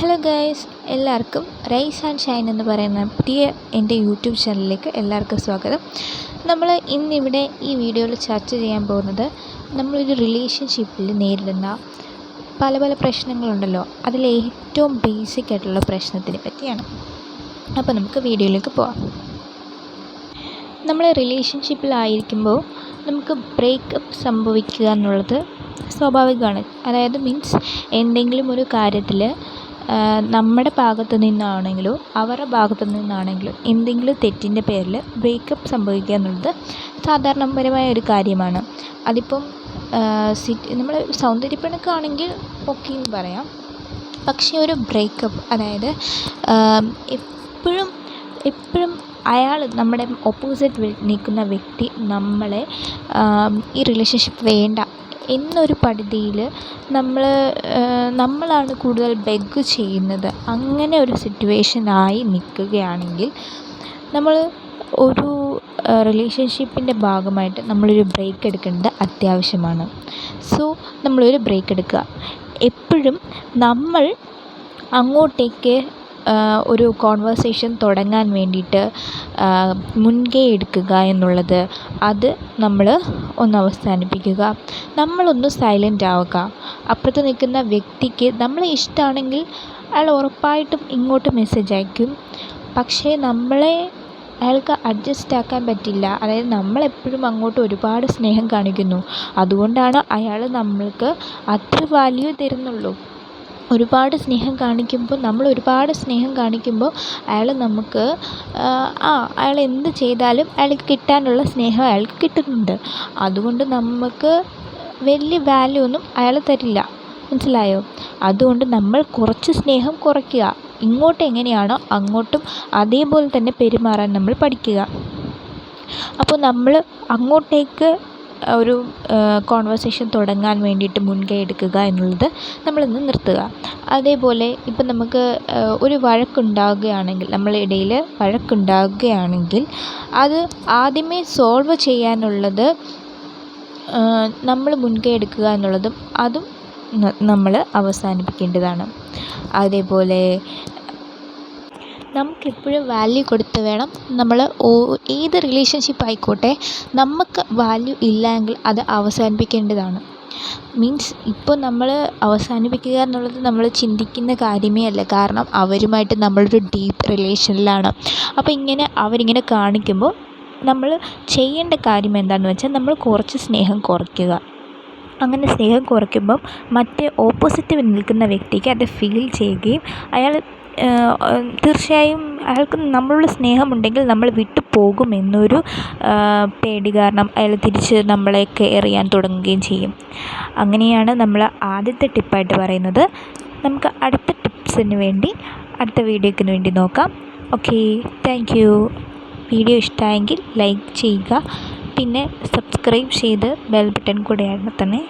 Hello guys, എല്ലാവർക്കും rice and shine എന്ന് പറയുന്ന പുതിയ എൻ്റെ യൂട്യൂബ് ചാനലിലേക്ക് എല്ലാവർക്കും സ്വാഗതം. നമ്മൾ ഇന്നിവിടെ ഈ വീഡിയോയിൽ ചർച്ച ചെയ്യാൻ പോകുന്നത് നമ്മളൊരു റിലേഷൻഷിപ്പിൽ നേരിടുന്ന പല പല പ്രശ്നങ്ങളുണ്ടല്ലോ, അതിലേറ്റവും ബേസിക് ആയിട്ടുള്ള പ്രശ്നത്തിനെ പറ്റിയാണ്. അപ്പോൾ നമുക്ക് വീഡിയോയിലേക്ക് പോവാം. നമ്മൾ റിലേഷൻഷിപ്പിലായിരിക്കുമ്പോൾ നമുക്ക് ബ്രേക്കപ്പ് സംഭവിക്കുക എന്നുള്ളത് സ്വാഭാവികമാണ്. അതായത് എന്തെങ്കിലും ഒരു കാര്യത്തിൽ നമ്മുടെ ഭാഗത്തു നിന്നാണെങ്കിലോ അവരുടെ ഭാഗത്തു നിന്നാണെങ്കിലോ എന്തെങ്കിലും തെറ്റിൻ്റെ പേരിൽ ബ്രേക്കപ്പ് സംഭവിക്കുക എന്നുള്ളത് സാധാരണപരമായ ഒരു കാര്യമാണ്. അതിപ്പം നമ്മൾ സൗന്ദര്യപ്പിണക്കാണെങ്കിൽ ഓക്കെ എന്ന് പറയാം. പക്ഷേ ഒരു ബ്രേക്കപ്പ്, അതായത് എപ്പോഴും അയാൾ നമ്മുടെ ഓപ്പോസിറ്റ് നിൽക്കുന്ന വ്യക്തി ഈ റിലേഷൻഷിപ്പ് വേണ്ട എന്നൊരു പരിധിയിൽ നമ്മളാണ് കൂടുതൽ ബെഗ് ചെയ്യുന്നത്. അങ്ങനെ ഒരു സിറ്റുവേഷനായി നിൽക്കുകയാണെങ്കിൽ നമ്മൾ ഒരു റിലേഷൻഷിപ്പിൻ്റെ ഭാഗമായിട്ട് നമ്മളൊരു ബ്രേക്ക് എടുക്കേണ്ടത് അത്യാവശ്യമാണ്. നമ്മളൊരു ബ്രേക്ക് എടുക്കുക. എപ്പോഴും നമ്മൾ അങ്ങോട്ടേക്ക് ഒരു കോൺവെർസേഷൻ തുടങ്ങാൻ വേണ്ടിയിട്ട് മുൻകൈ എടുക്കുക എന്നുള്ളത് അത് നമ്മൾ ഒന്ന് അവസാനിപ്പിക്കുക. നമ്മളൊന്ന് സൈലൻ്റ് ആവുക. അപ്പുറത്ത് നിൽക്കുന്ന വ്യക്തിക്ക് നമ്മളെ ഇഷ്ടമാണെങ്കിൽ അയാൾ ഉറപ്പായിട്ടും ഇങ്ങോട്ട് മെസ്സേജ് അയക്കും. പക്ഷേ അയാൾക്ക് അഡ്ജസ്റ്റ് ആക്കാൻ പറ്റില്ല. അതായത് നമ്മളെപ്പോഴും അങ്ങോട്ട് ഒരുപാട് സ്നേഹം കാണിക്കുന്നു, അതുകൊണ്ടാണ് അയാൾ നമ്മൾക്ക് അത്ര വാല്യൂ തരുന്നുള്ളൂ. ഒരുപാട് സ്നേഹം കാണിക്കുമ്പോൾ അയാൾ നമുക്ക് അയാൾ എന്ത് ചെയ്താലും അയാൾക്ക് കിട്ടാനുള്ള സ്നേഹം അയാൾക്ക് കിട്ടുന്നുണ്ട്. അതുകൊണ്ട് നമുക്ക് വലിയ വാല്യൂ ഒന്നും അയാൾ തരില്ല. മനസ്സിലായോ? അതുകൊണ്ട് നമ്മൾ കുറച്ച് സ്നേഹം കുറയ്ക്കുക. ഇങ്ങോട്ട് എങ്ങനെയാണോ അങ്ങോട്ടും അതേപോലെ തന്നെ പെരുമാറാൻ നമ്മൾ പഠിക്കുക. അപ്പോൾ നമ്മൾ അങ്ങോട്ടേക്ക് ഒരു കോൺവെർസേഷൻ തുടങ്ങാൻ വേണ്ടിയിട്ട് മുൻകൈ എടുക്കുക എന്നുള്ളത് നമ്മളിന്ന് നിർത്തുക. അതേപോലെ ഇപ്പം നമുക്ക് ഒരു വഴക്കുണ്ടാവുകയാണെങ്കിൽ, നമ്മളെ ഇടയിൽ വഴക്കുണ്ടാവുകയാണെങ്കിൽ അത് ആദ്യമേ സോൾവ് ചെയ്യാനുള്ളത് നമ്മൾ മുൻകൈ എടുക്കുക എന്നുള്ളതും അതും നമ്മൾ അവസാനിപ്പിക്കേണ്ടതാണ്. അതേപോലെ നമുക്കെപ്പോഴും വാല്യൂ കൊടുത്ത് വേണം നമ്മൾ ഏത് റിലേഷൻഷിപ്പ് ആയിക്കോട്ടെ, നമുക്ക് വാല്യൂ ഇല്ലെങ്കിൽ അത് അവസാനിപ്പിക്കേണ്ടതാണ്. ഇപ്പോൾ നമ്മൾ അവസാനിപ്പിക്കുക എന്നുള്ളത് നമ്മൾ ചിന്തിക്കുന്ന കാര്യമേ അല്ല. കാരണം അവരുമായിട്ട് നമ്മളൊരു ഡീപ്പ് റിലേഷനിലാണ്. അപ്പോൾ അവരിങ്ങനെ കാണിക്കുമ്പോൾ നമ്മൾ ചെയ്യേണ്ട കാര്യം എന്താണെന്ന് വെച്ചാൽ നമ്മൾ കുറച്ച് സ്നേഹം കുറയ്ക്കുക. അങ്ങനെ സ്നേഹം കുറയ്ക്കുമ്പം മറ്റേ ഓപ്പോസിറ്റ് നിൽക്കുന്ന വ്യക്തിക്ക് അത് ഫീൽ ചെയ്യുകയും തീർച്ചയായും അയാൾക്ക് നമ്മളോട് സ്നേഹമുണ്ടെങ്കിൽ നമ്മൾ വിട്ടു പോകുമെന്നൊരു പേടി കാരണം അയാൾ തിരിച്ച് നമ്മളെ കെയർ ചെയ്യാൻ തുടങ്ങുകയും ചെയ്യും. അങ്ങനെയാണ് നമ്മൾ ആദ്യത്തെ ടിപ്പായിട്ട് പറയുന്നത്. നമുക്ക് അടുത്ത ടിപ്സിന് വേണ്ടി അടുത്ത വീഡിയോയ്ക്ക് വേണ്ടി നോക്കാം. Okay, thank you. വീഡിയോ ഇഷ്ടമായെങ്കിൽ ലൈക്ക് ചെയ്യുക, പിന്നെ സബ്സ്ക്രൈബ് ചെയ്ത് ബെൽ ബട്ടൺ കൂടെ തന്നെ